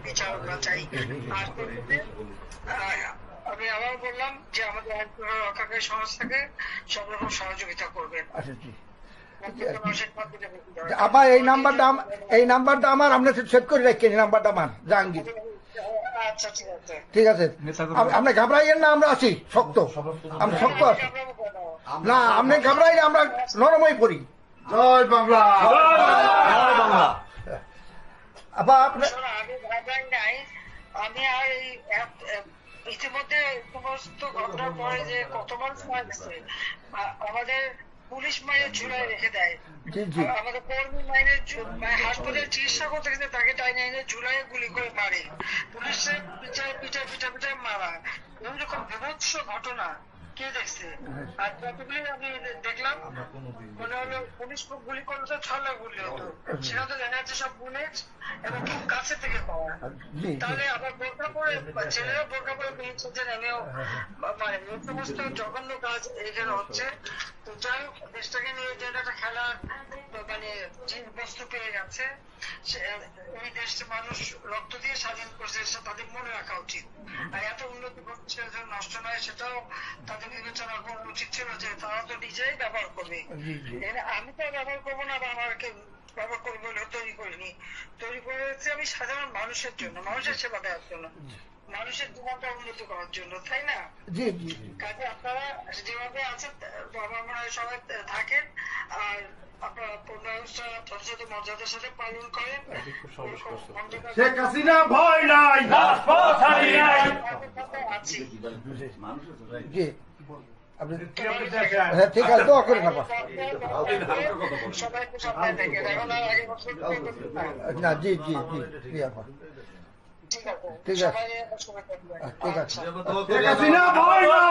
বিচার আমরা চাই। আর আমি আবার বললাম যে আমাদের আইন রক্ষাকারী সংস্থাকে সব রকম সহযোগিতা করবেন। আবার এই নাম্বারটা আমার আপনি সেভ করে রাখেন, এই নাম্বারটা আমার জাহাঙ্গীর। আচ্ছা ঠিক আছে, আপনি ঘাবড়াইয়েন না, আমরা আছি শক্ত, আমরা শক্ত আছি না, আপনি ঘাবড়াইলে আমরা নরমই পড়ি। জয় বাংলা, জয় বাংলা। আবার আপনি আমি আর ইতিমধ্যে সমস্ত ঘটনার পরে যে কত মানুষ মারা গেছে, আমাদের পুলিশ মায়ের ঝুলায় রেখে দেয়, আমাদের কর্মী মায়ের হাসপাতালে চিকিৎসা করতে গেছে তাকে টাইনে এনে ঝুলায় গুলি করে মারে, পুলিশের পিঠা মারা, এরকম বিভৎস ঘটনা কে দেখছে? আর যতগুলি আমি দেখলাম মনে হলো পুলিশ গুলি করলে তো ছলা গুলি হতো, সেটা তো জানা যাচ্ছে সব বুলেট এবং খুব কাছে থেকে পাওয়া। তাহলে আবার বোরকা পরে ছেলেরা বোরকা পরে বেরিয়েছে, নেমেও মানে এই সমস্ত জঘন্য কাজ এখানে হচ্ছে। তো যাই হোক, দেশটাকে নিয়ে যে একটা খেলার মানে বস্তু পেয়ে গেছে, এই দেশটা মানুষ রক্ত দিয়ে স্বাধীন করছে, সেটা তাদের মনে রাখা উচিত। আর এত উন্নতি করছে নষ্ট নয়, সেটাও তাদের বিবেচনা করা উচিত ছিল যে তারা তো নিজেই ব্যবহার করবে। আমি তো ব্যবহার করবো না, বা আমাকে ব্যবহার করবো বলে তৈরি করিনি, তৈরি করেছি আমি সাধারণ মানুষের জন্য, মানুষের সেবা দেওয়ার জন্য, মানুষের জীবনটা উন্নতি করার জন্য, তাই না? কাজে আপনারা যেভাবে আছেন আমার মনে হয় সবাই থাকেন, আর আপনারা পূর্ণাঙ্গটা যথাযথ মর্যাদার সাথে পালন করেন। শেখ হাসিনা ভয় নাই, আছি। ঠিক আছে, দোয়া করেন আবার। সবাইকে সামনে দেখেন, এখন আর আগে বছর না, জি জি জি জি আপা, ঠিক আছে, ঠিক আছে, সবাই ঠিক আছে। শেখ হাসিনা ভয় নাই।